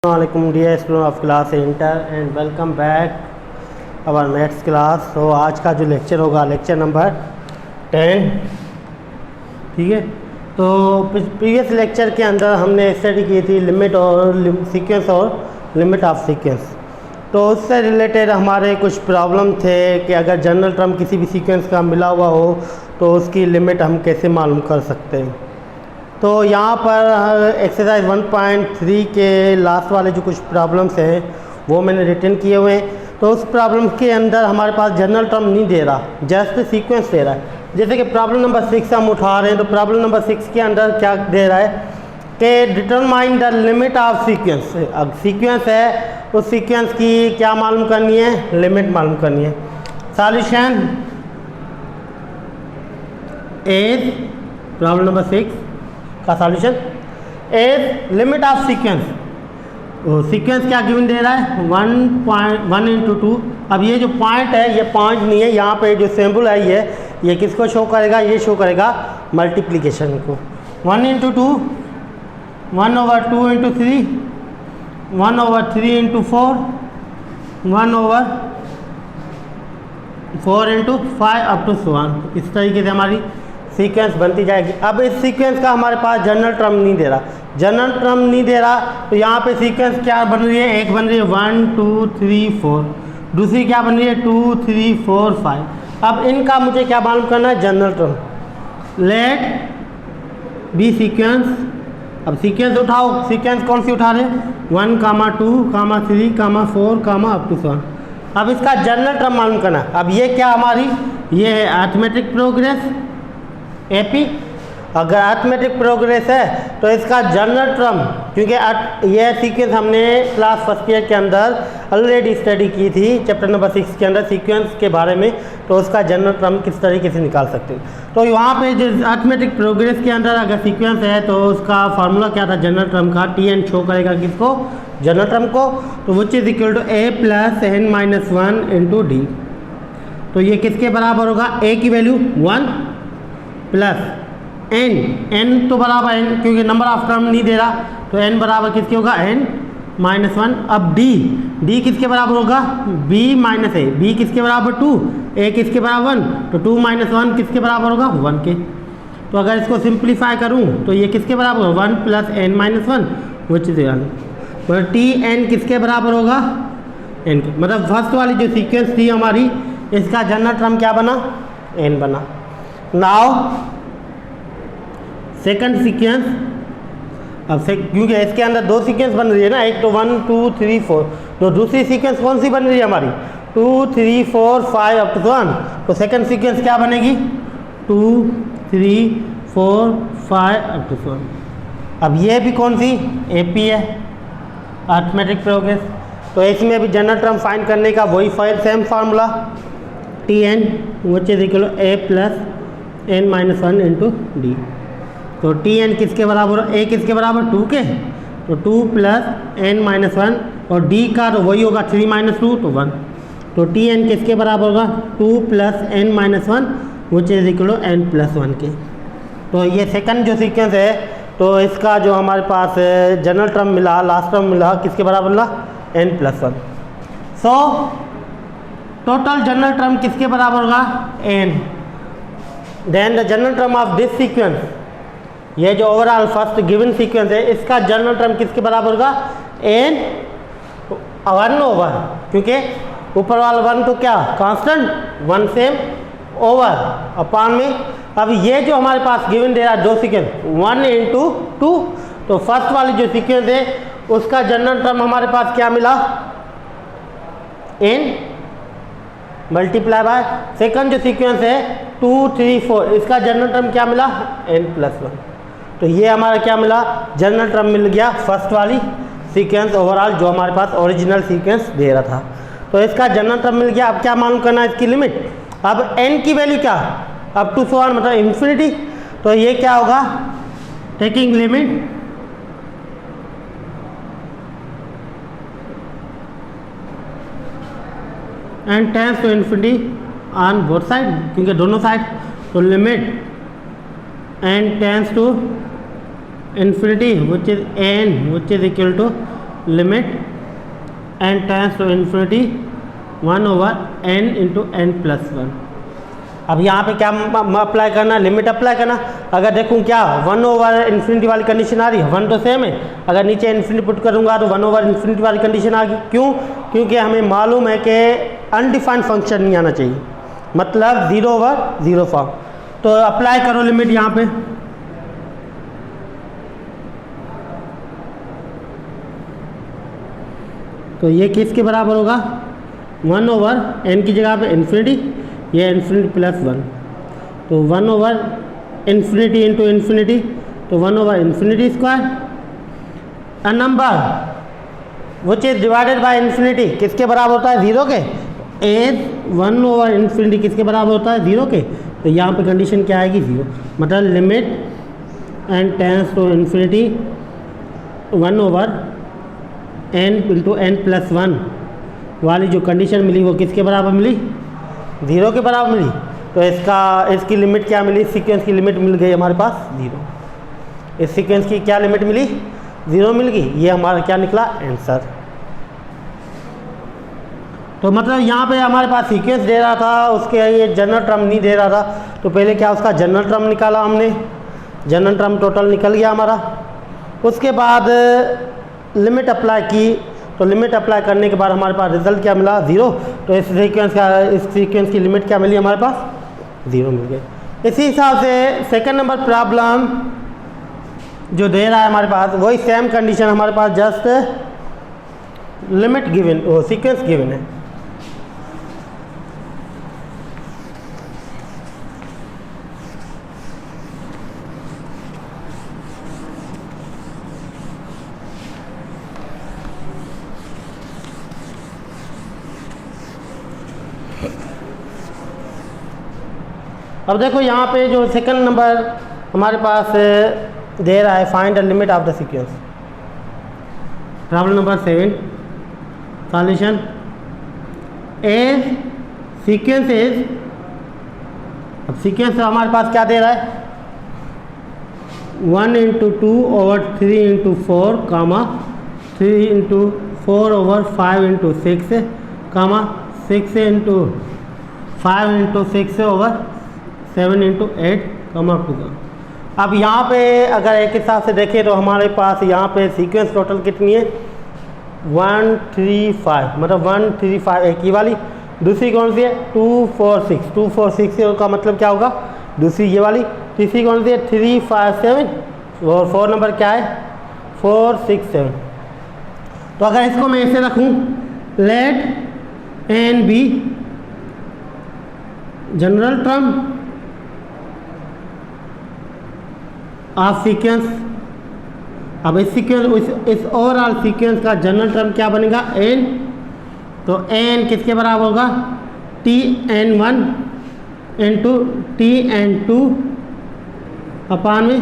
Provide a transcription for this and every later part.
Assalamualaikum dear student of class inter and welcome back our maths class. तो आज का जो लेक्चर होगा लेक्चर नंबर 10, ठीक है। तो प्रीवियस लेक्चर के अंदर हमने स्टडी की थी लिमिट और सीक्वेंस और लिमिट ऑफ सीक्वेंस। तो उससे रिलेटेड हमारे कुछ प्रॉब्लम थे कि अगर जनरल टर्म किसी भी सीक्वेंस का मिला हुआ हो तो उसकी लिमिट हम कैसे मालूम कर सकते हैं। तो यहाँ पर एक्सरसाइज 1.3 के लास्ट वाले जो कुछ प्रॉब्लम्स हैं वो मैंने रिटर्न किए हुए हैं। तो उस प्रॉब्लम के अंदर हमारे पास जनरल टर्म नहीं दे रहा, जस्ट सीक्वेंस दे रहा है। जैसे कि प्रॉब्लम नंबर 6 हम उठा रहे हैं, तो प्रॉब्लम नंबर 6 के अंदर क्या दे रहा है कि determine the limit of sequence. अब सीक्वेंस है, उस सीक्वेंस की क्या मालूम करनी है, लिमिट मालूम करनी है। सॉल्यूशन इज प्रॉब्लम नंबर 6 का solution is limit of sequence. Sequence क्या गिवन दे रहा है 1.1 into 2। अब ये जो पॉइंट है ये पॉइंट नहीं है, यहाँ पे जो सिंबल है ये किसको शो करेगा, ये शो करेगा मल्टीप्लिकेशन को। 1 into 2, 1/2 into 3, 1/3 into 4, 1/4 into 5 up to 1। इस तरीके से हमारी सीक्वेंस बनती जाएगी। अब इस सीक्वेंस का हमारे पास जनरल टर्म नहीं दे रहा, जनरल टर्म नहीं दे रहा तो यहाँ पे सीक्वेंस क्या बन रही है, एक बन रही है 1 2 3 4, दूसरी क्या बन रही है 2 3 4 5। अब इनका मुझे क्या मालूम करना है, general term. Let be sequence. अब सीक्वेंस उठाओ, सीक्वेंस कौन सी उठा रहे, 1, 2, 3, 4, अप टू 7। अब इसका जनरल टर्म मालूम करना। अब ये क्या हमारी, ये है अरिथमेटिक प्रोग्रेस एपी। अगर अरिथमेटिक प्रोग्रेस है तो इसका जनरल टर्म, क्योंकि यह सीक्वेंस हमने क्लास फर्स्ट ईयर के अंदर ऑलरेडी स्टडी की थी चैप्टर नंबर 6 के अंदर सीक्वेंस के बारे में, तो उसका जनरल टर्म किस तरीके से निकाल सकते हैं। तो वहाँ पे जो अरिथमेटिक प्रोग्रेस के अंदर अगर सीक्वेंस है तो उसका फार्मूला क्या था जनरल टर्म का, Tn शो करेगा किसको, जनरल टर्म को। तो which is equal to a + n-1 into d। तो ये किसके बराबर होगा, a की वैल्यू 1 प्लस n तो बराबर n, क्योंकि नंबर ऑफ टर्म नहीं दे रहा, तो n बराबर किसके होगा n-1। अब d किसके बराबर होगा, b - a। b किसके बराबर 2, a किसके बराबर 1, तो 2 - 1 किसके बराबर होगा 1 के। तो अगर इसको सिंप्लीफाई करूं तो ये किसके बराबर होगा 1 + n-1 विच इज 1। तो Tn किसके बराबर होगा n के। मतलब फर्स्ट वाली जो सीक्वेंस थी हमारी, इसका जनरल टर्म क्या बना, n बना। Now second sequence. अब क्योंकि इसके अंदर दो सीक्वेंस बन रही है ना, एक तो 1 2 3 4, तो दूसरी सीक्वेंस कौन सी बन रही है हमारी 2 3 4 5 अप टू 1। तो सेकंड सीक्वेंस क्या बनेगी 2 3 4 5 अप टू 1। अब ये भी कौन सी एपी है, अरिथमेटिक प्रोग्रेस। तो इसमें भी जनरल टर्म फाइंड करने का वही same formula Tn which is equal to a + n-1 into d। तो Tn किसके बराबर, a किसके बराबर 2 के, तो 2 + n-1 और d का तो वही होगा 3 - 2 तो 1। तो Tn किसके बराबर होगा 2 + n-1 which is equal to n + 1 के। तो ये सेकंड जो सीक्वेंस है, तो इसका जो हमारे पास जनरल टर्म मिला, लास्ट टर्म मिला, किसके बराबर मिला n + 1। So total general term किसके बराबर होगा n। Then the general term of this sequence, ये जो ओवरऑल फर्स्ट गिवन सीक्वेंस है, इसका जनरल टर्म किसके बराबर होगा n 1/, क्योंकि ऊपर वाला 1 तो क्या कांस्टेंट, 1 सेम ओवर अपॉन में। अब ये जो हमारे पास गिवन दे रहा है दो सीक्वेंस 1 into 2, तो फर्स्ट वाली जो सीक्वेंस है उसका जनरल टर्म हमारे पास क्या मिला n मल्टीप्लाई बाय सेकंड जो सीक्वेंस है 2 3 4, इसका जनरल टर्म क्या मिला n + 1। तो ये हमारा क्या मिला, जनरल टर्म मिल गया फर्स्ट वाली सीक्वेंस ओवरऑल जो हमारे पास ओरिजिनल सीक्वेंस दे रहा था। तो इसका जनरल टर्म मिल गया। अब क्या मालूम करना है, इसकी लिमिट। अब n की वैल्यू क्या, अप टू 1 मतलब इन्फिनिटी। तो ये क्या होगा, taking limit n tends to infinity on both side, क्योंकि दोनों साइड। तो limit n tends to infinity which is n which is equal to limit n tends to infinity 1/n into n+1। अब यहाँ पे क्या अप्लाई करना, limit apply करना। अगर देखूँ क्या 1/∞ वाली कंडीशन आ रही है, 1 तो सेम है, अगर नीचे इन्फिनिटी पुट करूँगा तो 1/∞ वाली कंडीशन आ गई। क्यों? क्योंकि हमें मालूम है कि अनडिफाइंड फंक्शन नहीं आना चाहिए, मतलब 0/0 फॉर्म। तो अप्लाई करो लिमिट यहाँ पे, तो ये किसके बराबर होगा, 1/n की जगह पे इन्फिनिटी, ये इन्फिनिटी+1, तो 1/∞ इंटू इन्फिनिटी, तो 1/∞²। A number which is divided by infinity किसके बराबर होता है, 0 के। एज 1/∞ किसके बराबर होता है, 0 के। तो यहाँ पे कंडीशन क्या आएगी, 0, मतलब limit n tends to infinity 1/n into n+1 वाली जो कंडीशन मिली वो किसके बराबर मिली, 0 के बराबर मिली। तो इसकी लिमिट क्या मिली, सीक्वेंस की लिमिट मिल गई हमारे पास 0। इस सीक्वेंस की क्या लिमिट मिली, 0 मिल गई। ये हमारा क्या निकला, आंसर। तो मतलब यहाँ पे हमारे पास सीक्वेंस दे रहा था, उसके ये जनरल टर्म नहीं दे रहा था, तो पहले क्या उसका जनरल टर्म निकाला हमने, जनरल टर्म टोटल निकल गया हमारा। उसके बाद लिमिट अप्लाई की, तो लिमिट अप्लाई करने के बाद हमारे पास रिजल्ट क्या मिला, 0। तो इस सीक्वेंस की लिमिट क्या मिली हमारे पास, 0 मिल गई। इसी हिसाब से सेकंड नंबर प्रॉब्लम जो दे रहा है हमारे पास, वही सेम कंडीशन हमारे पास, जस्ट लिमिट गिवन, वो सीक्वेंस गिवन है। अब देखो यहाँ पे जो सेकंड नंबर हमारे पास दे रहा है, find the limit of the sequence. Problem number 7, solution. A sequence is, अब सीक्वेंस हमारे पास क्या दे रहा है, 1 × 2/3 × 4, 3 × 4/5 × 6, 6 × 5 × 6/7 × 8, 2। अब यहाँ पे अगर एक हिसाब से देखें तो हमारे पास यहाँ पे सीक्वेंस टोटल कितनी है, 1 3 5, मतलब 1 3 5 एक ही वाली। दूसरी कौन सी है, 2 4 6, 2 4 6 का मतलब क्या होगा, दूसरी ये वाली। तीसरी कौन सी है, 3 5 7, और 4 नंबर क्या है, 4 6 7। तो अगर इसको मैं ऐसे रखूँ, let n be general term of sequence. अब इस ओवरऑल सीक्वेंस का जनरल टर्म क्या बनेगा, n। तो n किसके बराबर होगा, Tn1 इंटू Tn2 अपान में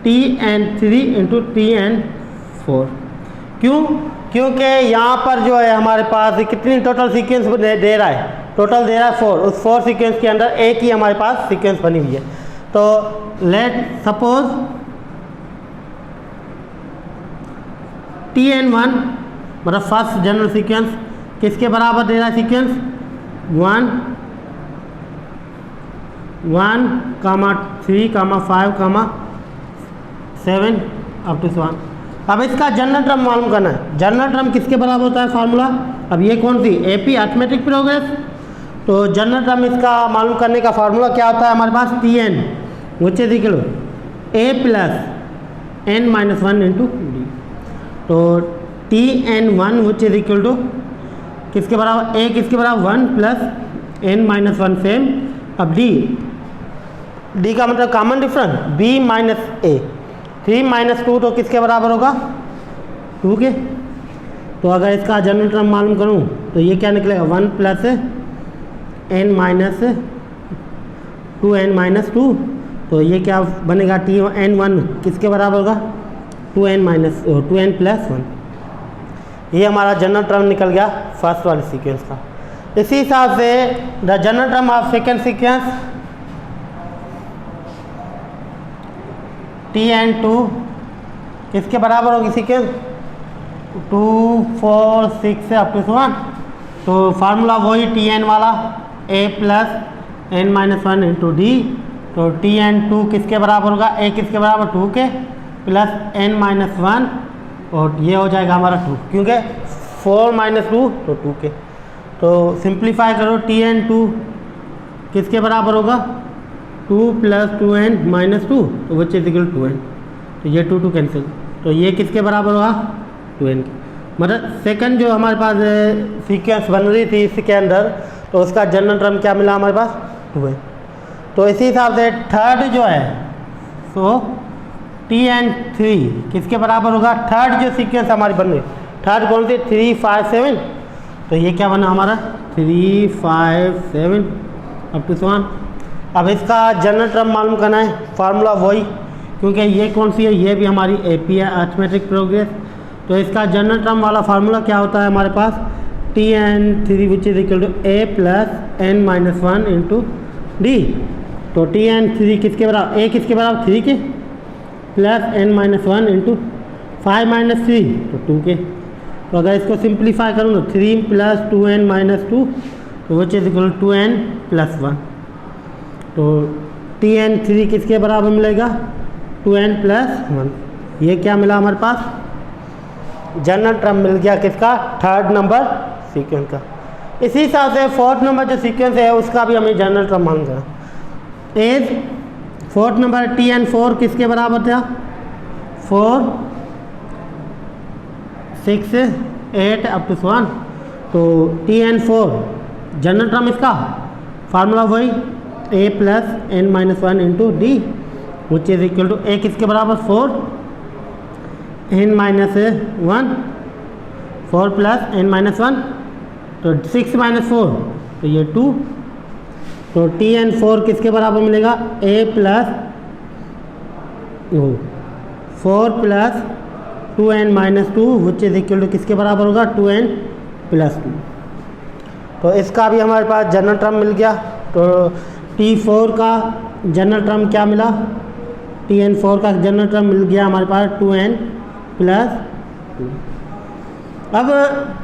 Tn3 इंटू Tn4। क्यों? क्योंकि यहाँ पर जो है हमारे पास कितनी टोटल सीक्वेंस दे रहा है, टोटल दे रहा है 4। उस 4 सीक्वेंस के अंदर एक ही हमारे पास सीक्वेंस बनी हुई है। तो लेट सपोज Tn1 मतलब फर्स्ट जनरल सीक्वेंस किसके बराबर दे रहा है, सीक्वेंस 1 1, 3, 5, 7 अप टू 1। अब इसका जनरल टर्म मालूम करना है। जनरल टर्म किसके बराबर होता है फार्मूला, अब ये कौन सी, AP अरिथमेटिक प्रोग्रेस। तो जनरल टर्म इसका मालूम करने का फार्मूला क्या होता है हमारे पास, Tn which is equal A + n-1 into D. तो Tn1 which is equal to किसके बराबर, A किसके बराबर, 1 + n-1 सेम। अब D का मतलब कॉमन डिफरेंस, B - A, 3 - 2 तो किसके बराबर होगा, 2 के। तो अगर इसका जनरल टर्म मालूम करूँ तो ये क्या निकलेगा, 1 + n-2 तो ये क्या बनेगा, Tn1 किसके बराबर होगा, 2n + 1। ये हमारा जनरल टर्म निकल गया फर्स्ट वाले सीक्वेंस का। इसी हिसाब से the general term of second sequence Tn2 किसके बराबर होगी सीक्वेंस, 2 4 6 से अप टू 1। तो फार्मूला वही टी एन वाला, a plus n minus one into D. तो टी एन 2 किसके बराबर होगा, a किसके बराबर 2 के प्लस एन माइनस वन, और ये हो जाएगा हमारा 2, क्योंकि 4 माइनस 2 तो 2 के। तो सिंप्लीफाई करो, टी एन 2 किसके बराबर होगा, 2 प्लस 2n माइनस 2, तो विच इज इक्वल 2n। तो ये 2 कैंसिल, तो ये किसके बराबर होगा, 2n के। मतलब सेकंड जो हमारे पास सीक्वेंस बन रही थी इसके अंदर, तो उसका जनरल टर्म क्या मिला हमारे पास, 2n। तो इसी हिसाब से थर्ड जो है, सो टी एन 3 किसके बराबर होगा, थर्ड जो सीक्वेंस हमारी बन रही, थर्ड कौन सी, 3 5 7। तो ये क्या बना हमारा, 3 5 7 अप टू 1। अब इसका जनरल टर्म मालूम करना है, फार्मूला वही, क्योंकि ये कौन सी है, ये भी हमारी एपी है, अर्थमेटिक प्रोग्रेस। तो इसका जनरल टर्म वाला फार्मूला क्या होता है हमारे पास, T n 3 which is equal to a plus n minus one into D. तो टी एन 3 किसके बराबर, ए किसके बराबर 3 के plus n minus one into 5 minus 3 तो 2 के। तो अगर इसको सिंप्लीफाई करूँ तो 3 प्लस 2n माइनस 2 तो which is equal 2n plus 1। तो टी एन 3 किसके बराबर मिलेगा, 2n प्लस 1। ये क्या मिला हमारे पास, जनरल टर्म मिल गया किसका, थर्ड नंबर सीक्वेंस का। इसी हिसाब से फोर्थ नंबर जो सीक्वेंस है उसका भी हमें जनरल टर्म मालूम करना। As fourth number T n 4 किसके बराबर था, 4 6 8 अप टू 1। तो टी एन 4 जनरल टर्म इसका फार्मूला वही a plus n minus one into d which is equal to a किसके बराबर 4 n minus 1, 4 plus n minus 1 तो 6 माइनस 4 तो ये 2। तो टी एन 4 किसके बराबर मिलेगा, a plus 4 plus 2n minus 2 which is equal to किसके बराबर होगा, 2n प्लस 2। तो इसका भी हमारे पास जनरल टर्म मिल गया। तो T4 का जनरल टर्म क्या मिला, TN4 का जनरल टर्म मिल गया हमारे पास 2n प्लस 2। अब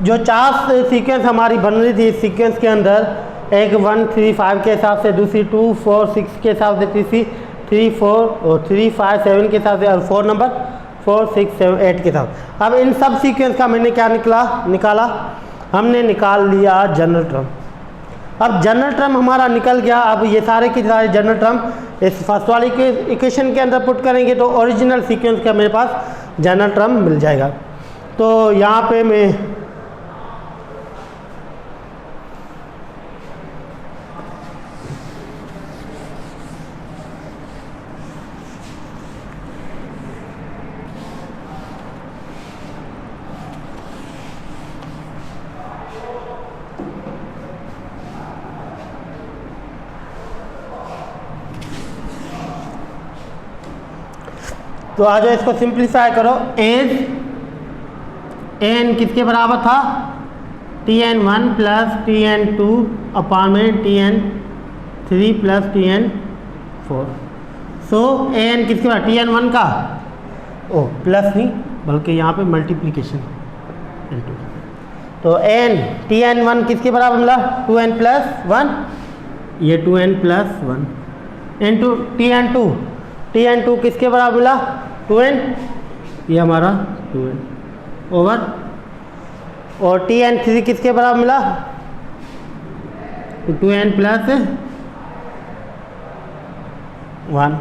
जो चार सीक्वेंस हमारी बन रही थी इस सीक्वेंस के अंदर, एक 1 3 5 के हिसाब से, दूसरी 2 4 6 के हिसाब से, तीसरी 3 4 और 3 5 7 के हिसाब से, और 4 नंबर 4 6 7 8 के साथ। अब इन सब सीक्वेंस का मैंने क्या निकाला, हमने निकाल लिया जनरल टर्म। अब जनरल टर्म हमारा निकल गया। अब ये सारे के सारे जनरल टर्म इस फर्स्ट वाली के इक्वेशन के अंदर पुट करेंगे तो ओरिजिनल सीक्वेंस का मेरे पास जनरल टर्म मिल जाएगा। तो यहाँ पे मैं तो आ जाओ इसको सिंप्लीफाई करो। एज एन किसके बराबर था, Tn1 प्लस Tn2 अपॉन में Tn3 प्लस Tn4। सो एन किसके बराबर, Tn1 का प्लस नहीं बल्कि यहाँ पे मल्टीप्लीकेशन इनटू। तो एन Tn1 किसके बराबर मिला, 2n प्लस 1, ये 2n प्लस 1 इंटू Tn2 किसके बराबर मिला, 2n, ये हमारा 2n ओवर, और Tn3 किसके बराबर मिला, 2n प्लस 1।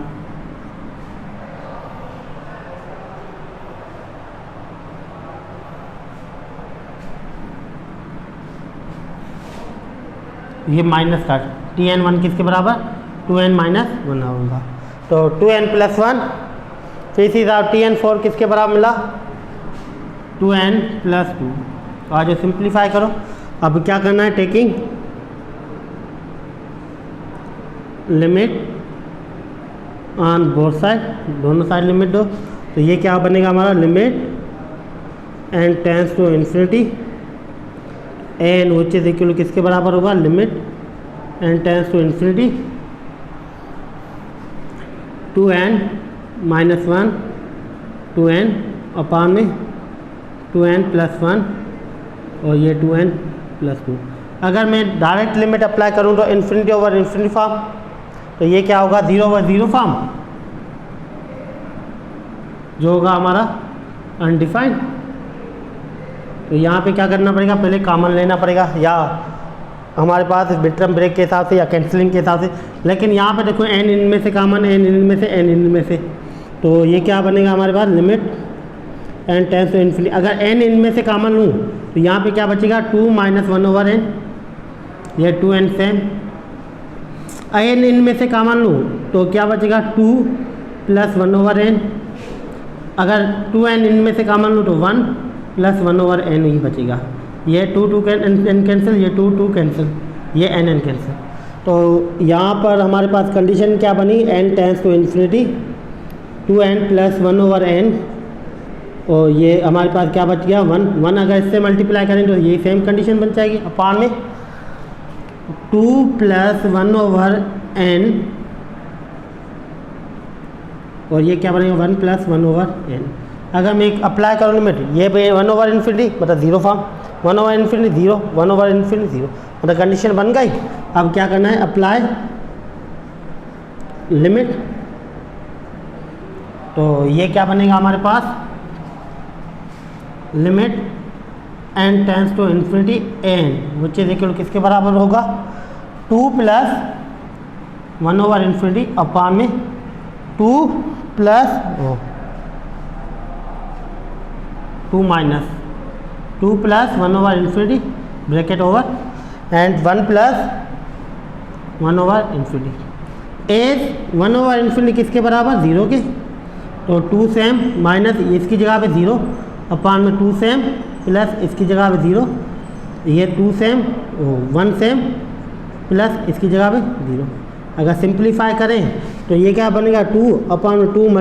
ये माइनस का Tn1 किसके बराबर, 2n माइनस 1 होगा। तो 2n प्लस 1, फिर इसी तरह Tn4 किसके बराबर मिला, 2n प्लस 2। तो आज सिंप्लीफाई करो। अब क्या करना है, taking limit on both side, दोनों साइड लिमिट दो। तो ये क्या बनेगा हमारा, limit n tends to infinity n which is equal किसके बराबर होगा, limit n tends to infinity 2n minus 1 2n upon में 2n+1 और ये 2n+2। अगर मैं डायरेक्ट लिमिट अप्लाई करूं तो इन्फिनिटी ओवर इन्फिनिटी फॉर्म, तो ये क्या होगा 0/0 फॉर्म, जो होगा हमारा अनडिफाइंड। तो यहाँ पे क्या करना पड़ेगा, पहले कॉमन लेना पड़ेगा, या हमारे पास मिड-टर्म ब्रेक के हिसाब से या कैंसिलिंग के हिसाब से। लेकिन यहाँ पे देखो n इनमें से कॉमन, n इनमें से, n इनमें से, तो ये क्या बनेगा हमारे पास limit n tends to infinity. अगर n इनमें से कॉमन लूँ तो यहाँ पे क्या बचेगा 2 - 1/n, ये 2n सेम। n इनमें से कॉमन लूँ तो क्या बचेगा 2 + 1/n। अगर 2n इनमें से कॉमन लूँ तो 1 + 1/n ही बचेगा। ये 2 कैंसिल, ये 2 कैंसिल, ये n कैंसिल। तो यहाँ पर हमारे पास कंडीशन क्या बनी, n tends to infinity 2n + 1/n, और ये हमारे पास क्या बच गया 1। अगर इससे मल्टीप्लाई करें तो ये सेम कंडीशन बन जाएगी, अपान में 2 + 1/n, और ये क्या बनेगा 1 + 1/n। अगर मैं अप्लाई करूँ लिमिट, ये 1/∞ मतलब 0 फॉर्म, 1/∞ 0, 1/∞ 0, मतलब कंडीशन बन गई। अब क्या करना है, अप्लाई लिमिट, तो ये क्या बनेगा हमारे पास limit n tends to infinity n, which is equal किसके बराबर होगा 2 + 1/∞ अपान में 2 + 1/∞ ब्रैकेट ओवर एंड 1 + 1/∞। एज 1/∞ किसके बराबर 0 के, तो 2 सेम माइनस इसकी जगह पे 0 अपान में 2 सेम प्लस इसकी जगह पे 0, ये 2 सेम 1 सेम प्लस इसकी जगह पे 0। अगर सिंप्लीफाई करें तो ये क्या बनेगा 2 अपान 2 ×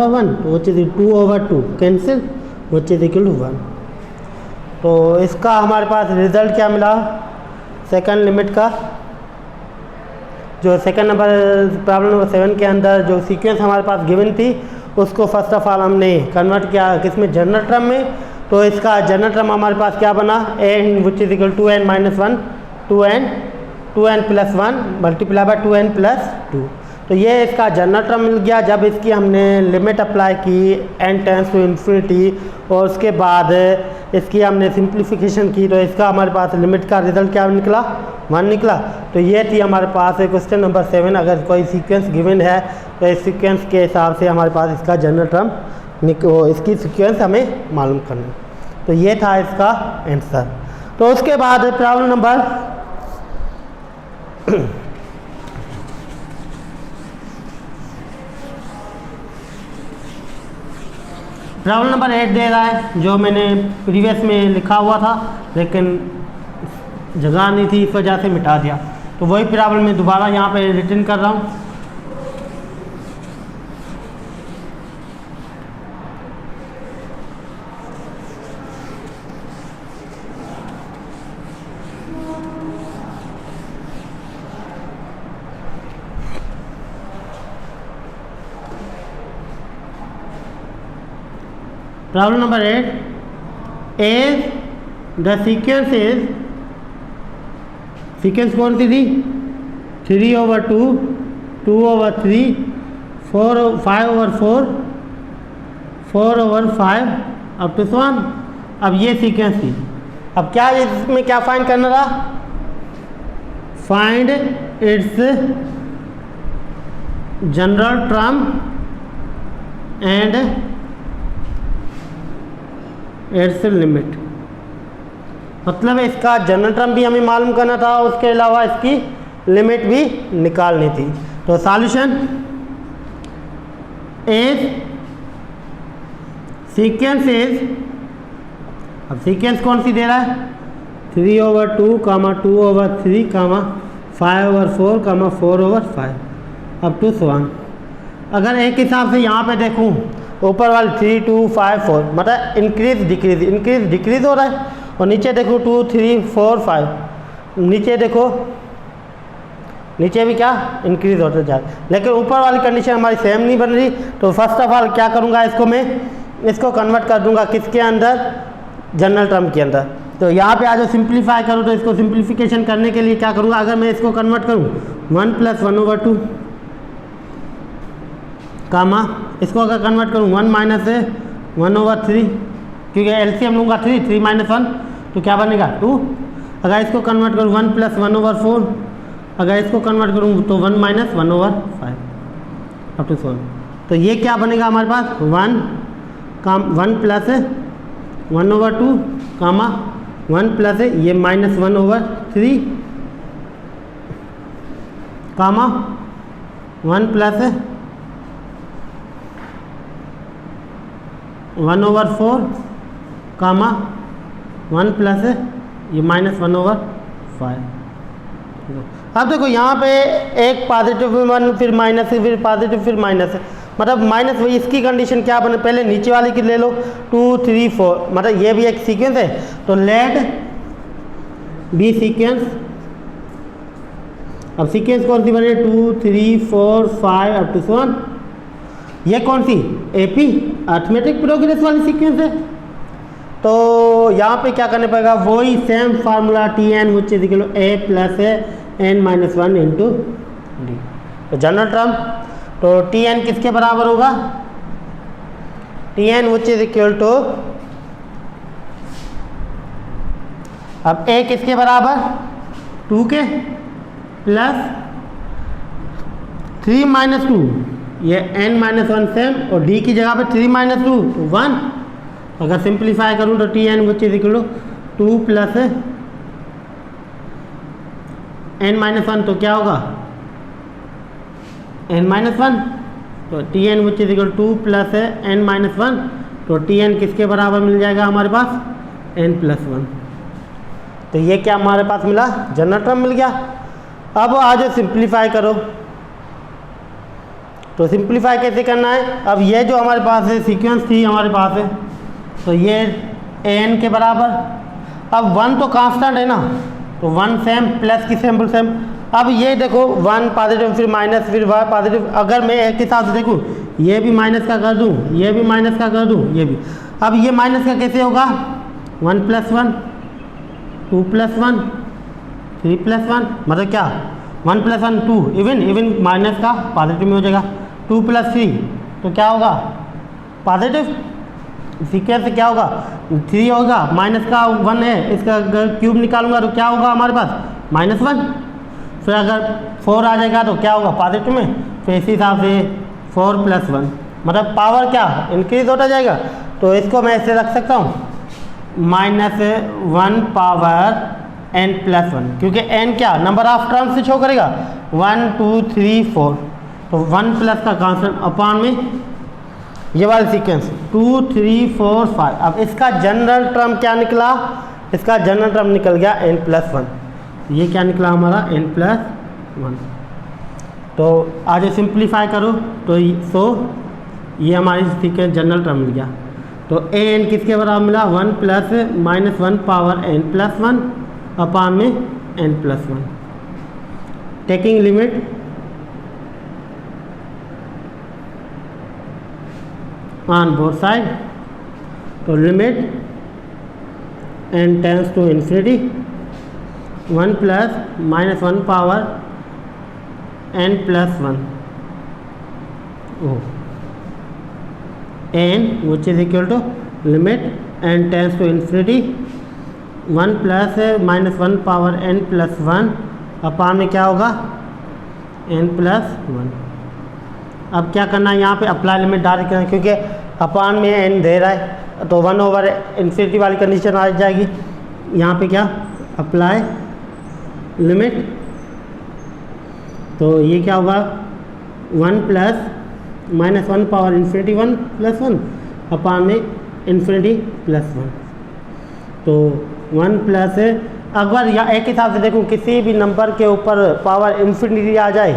1, तो which is 2/2 cancel, which is equal to 1। तो इसका हमारे पास रिजल्ट क्या मिला सेकंड लिमिट का, जो सेकंड नंबर प्रॉब्लम नंबर 7 के अंदर जो सीक्वेंस हमारे पास गिवन थी उसको फर्स्ट ऑफ ऑल हमने कन्वर्ट किया किसमें, जनरल टर्म में। तो इसका जनरल टर्म हमारे पास क्या बना, n which is equal 2n - 1, 2n + 1 multiply by 2n + 2। तो ये इसका जनरल टर्म मिल गया जब इसकी हमने लिमिट अप्लाई की n टेंड्स टू इन्फिनिटी, और उसके बाद इसकी हमने सिंप्लीफिकेशन की, तो इसका हमारे पास लिमिट का रिजल्ट क्या निकला 1 निकला। तो ये थी हमारे पास क्वेश्चन नंबर 7। अगर कोई सीक्वेंस गिवन है तो इस सीक्वेंस के हिसाब से हमारे पास इसका जनरल टर्म इसकी सीक्वेंस हमें मालूम करना। तो ये था इसका आंसर। तो उसके बाद प्रॉब्लम नंबर प्रॉब्लम नंबर 8 दे रहा है, जो मैंने प्रीवियस में लिखा हुआ था लेकिन जगह नहीं थी, इस वजह से मिटा दिया। तो वही प्रॉब्लम मैं दोबारा यहाँ पे रिटर्न कर रहा हूँ। Problem number 8 is the sequence is, sequence कौन सी थी 3/2, 2/3, 5/4, 4/5 अप टू 1। अब ये सीक्वेंस थी। अब क्या इसमें क्या फाइंड करना था, find its general term and it's limit. मतलब इसका जनरल टर्म भी हमें मालूम करना था, उसके अलावा इसकी लिमिट भी निकालनी थी। तो सॉल्यूशन इज सीक्वेंस इज, अब सीक्वेंस कौन सी दे रहा है 3/2, 2/3, 5/4, 4/5 अप टू 1। अगर एक हिसाब से यहाँ पे देखूँ ऊपर वाले 3, 2, 5, 4 मतलब इंक्रीज डिक्रीज हो रहा है, और नीचे देखो 2, 3, 4, 5 नीचे देखो नीचे भी क्या इंक्रीज होता जा रहा है। लेकिन ऊपर वाली कंडीशन हमारी सेम नहीं बन रही। तो फर्स्ट ऑफ ऑल क्या करूँगा, इसको मैं इसको कन्वर्ट कर दूंगा किसके अंदर, जनरल टर्म के अंदर। तो यहाँ पे आज सिंप्लीफाई करूँ तो इसको सिंप्लीफिकेशन करने के लिए क्या करूँगा, अगर मैं इसको कन्वर्ट करूँ 1 + 1/2 कामा, इसको अगर कन्वर्ट करूँ 1 - 1/3, क्योंकि एलसीएम लूँगा 3 - 1 तो क्या बनेगा 2। अगर इसको कन्वर्ट करूँ 1 + 1/4, अगर इसको कन्वर्ट करूँ तो 1 - 1/5 अप टू 1। तो ये क्या बनेगा हमारे पास 1 + 1/2 कामा 1 + ये -1/3 कामा 1 + 1/4 कामा 1 + ये -1/5। अब देखो यहाँ पे एक पॉजिटिव 1 फिर माइनस फिर पॉजिटिव फिर माइनस है, मतलब माइनस वही इसकी कंडीशन क्या बने, पहले नीचे वाली की ले लो 2 3 4, मतलब ये भी एक सीक्वेंस है तो लेट बी सीक्वेंस। अब सीक्वेंस कौन सी बने 2 3 4 5 अप टू 1। ये कौन सी एपी अर्थमेटिक प्रोग्रेस वाली सीक्वेंस है। तो यहाँ पे क्या करने पड़ेगा, वही same formula Tn which is equal to a + n - 1 into D. तो जनरल टर्म तो Tn किसके बराबर होगा, Tn which is equal to, अब a किसके बराबर 2 के प्लस 3 - 2, ये n - 1 सेम और d की जगह पे 3 - 2 तो 1। अगर सिंप्लीफाई करूँ तो Tn which is equal to 2 + n - 1 तो क्या होगा n - 1, तो Tn which is equal to 2 + n - 1 तो Tn किसके बराबर मिल जाएगा हमारे पास n + 1। तो ये क्या हमारे पास मिला, जनरल टर्म मिल गया। अब आज सिंप्लीफाई करो, तो सिंप्लीफाई कैसे करना है, अब ये जो हमारे पास है सीक्वेंस थी हमारे पास है तो ये an के बराबर, अब 1 तो कांस्टेंट है ना तो 1 सेम प्लस की सैम्पल सेम। अब ये देखो 1 पॉजिटिव फिर माइनस फिर 1 पॉजिटिव, अगर मैं एक के साथ देखूँ ये भी माइनस का कर दूँ ये भी माइनस का कर दूँ ये भी, अब ये माइनस का कैसे होगा 1 + 1 2 + 1 3 + 1, मतलब क्या 1 + 1 2, इवन माइनस का पॉजिटिव में हो जाएगा 2 + 3 तो क्या होगा पॉजिटिव, सीक्वेंस से क्या होगा 3 होगा, माइनस का 1 है इसका अगर क्यूब निकालूंगा तो क्या होगा हमारे पास -1, फिर अगर 4 आ जाएगा तो क्या होगा पॉजिटिव में, फिर इसी हिसाब से 4 + 1 मतलब पावर क्या इंक्रीज होता जाएगा। तो इसको मैं ऐसे रख सकता हूँ -1 पावर n + 1, क्योंकि n क्या नंबर ऑफ टर्म्स से शो करेगा 1 2 3 4 तो 1 प्लस का कांस्टेंट अपॉन में ये वाला सीक्वेंस 2 3 4 5। अब इसका जनरल टर्म क्या निकला, इसका जनरल टर्म निकल गया n + 1, ये क्या निकला हमारा n + 1। तो आज सिंप्लीफाई करो तो ये हमारी सीक्वेंस जनरल टर्म मिल गया। तो an किसके बराबर मिला 1 + -1 पावर n + 1 अपॉन में n + 1, taking limit on both side, तो limit n tends to infinity 1 + -1 power n + 1 n which is equal to limit n tends to infinity 1 + -1 power n + 1 upon में क्या होगा n + 1। अब क्या करना है यहाँ पे अप्लाई लिमिट डायरेक्ट करना है, क्योंकि अपान में n दे रहा है तो 1/∞ वाली कंडीशन आ जाएगी। यहाँ पे क्या अप्लाई लिमिट, तो ये क्या होगा 1 + -1 पावर इन्फिनिटी 1 + 1 अपान में इन्फिनिटी + 1। तो 1 प्लस अगर या एक हिसाब से देखूँ किसी भी नंबर के ऊपर पावर इन्फिनिटी आ जाए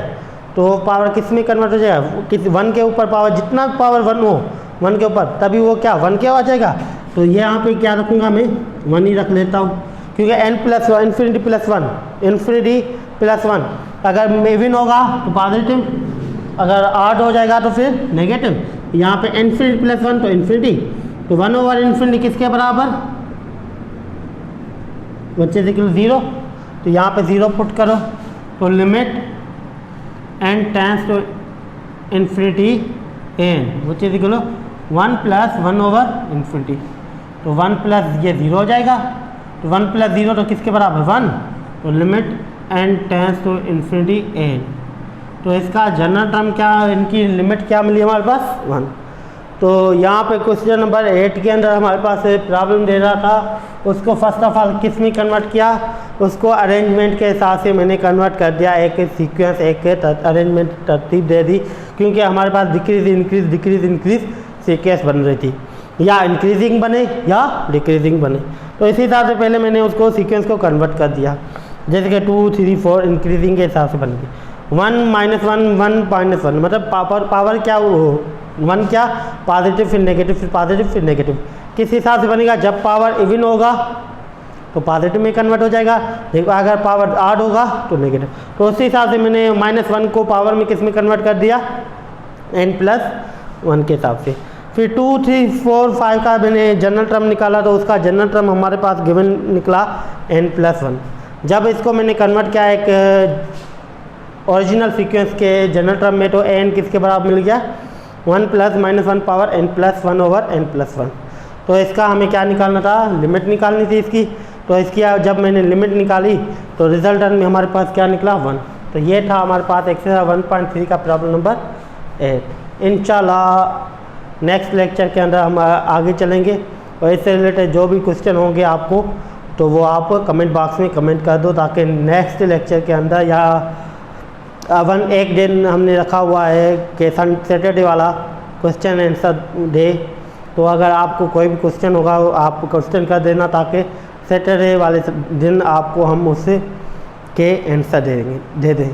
तो पावर किस में कन्वर्ट हो जाएगा, किसी 1 के ऊपर पावर जितना पावर 1 हो 1 के ऊपर तभी वो क्या 1 के आ जाएगा। तो ये यहाँ पे क्या रखूँगा मैं 1 ही रख लेता हूँ, क्योंकि n + 1 इन्फिनिटी + 1 अगर इवन होगा तो पॉजिटिव, अगर ऑड हो जाएगा तो फिर नेगेटिव। यहाँ पे इन्फिनिटी + 1 तो इन्फिनिटी, तो 1/∞ किसके बराबर विच इज इक्वल 0, तो यहाँ पे 0 पुट करो, तो limit n tends to infinity n which is equal 1 plus 1 over infinity, तो 1 प्लस ये 0 हो जाएगा, तो 1 प्लस 0 तो किसके बराबर 1, तो limit n tends to infinity n। तो इसका जनरल टर्म क्या, इनकी लिमिट क्या मिली हमारे पास 1। तो यहाँ पे क्वेश्चन नंबर 8 के अंदर हमारे पास प्रॉब्लम दे रहा था, उसको फर्स्ट ऑफ ऑल किस में कन्वर्ट किया, उसको अरेंजमेंट के हिसाब से मैंने कन्वर्ट कर दिया, एक सीक्वेंस एक अरेंजमेंट तरतीब दे दी, क्योंकि हमारे पास decrease increase decrease increase sequence बन रही थी, या इंक्रीजिंग बने या डिक्रीजिंग बने। तो इसी हिसाब से पहले मैंने उसको सीक्वेंस को कन्वर्ट कर दिया, जैसे कि 2 3 4 इंक्रीजिंग के हिसाब से बन गई। 1 -1 1 -1 मतलब पावर क्या हो, 1 क्या पॉजिटिव फिर नेगेटिव फिर पॉजिटिव फिर नेगेटिव, किस हिसाब से बनेगा, जब पावर इवन होगा तो पॉजिटिव में कन्वर्ट हो जाएगा, अगर पावर ऑड होगा तो नेगेटिव। तो उसी हिसाब से मैंने -1 को पावर में किस में कन्वर्ट कर दिया, n+1 के हिसाब से। फिर 2 3 4 5 का मैंने जनरल टर्म निकाला, तो उसका जनरल टर्म हमारे पास गिवन निकला n+1। जब इसको मैंने कन्वर्ट किया एक ओरिजिनल सीक्वेंस के जनरल टर्म में, तो n किसके बराबर मिल गया 1 plus -1 power n+1 over n+1। तो इसका हमें क्या निकालना था, लिमिट निकालनी थी इसकी। तो इसकी जब मैंने लिमिट निकाली तो रिजल्टेंट में हमारे पास क्या निकला 1। तो ये था हमारे पास एक्सरसाइज 1.3 का प्रॉब्लम नंबर 8। इंशाल्लाह नेक्स्ट लेक्चर के अंदर हम आगे चलेंगे, और इससे रिलेटेड जो भी क्वेश्चन होंगे आपको, तो वो आप कमेंट बॉक्स में कमेंट कर दो, ताकि नेक्स्ट लेक्चर के अंदर, या एक दिन हमने रखा हुआ है कि सैटरडे वाला क्वेश्चन आंसर डे, तो अगर आपको कोई भी क्वेश्चन होगा आप क्वेश्चन कर देना, ताकि सैटरडे वाले दिन आपको हम उससे के आंसर दे दें।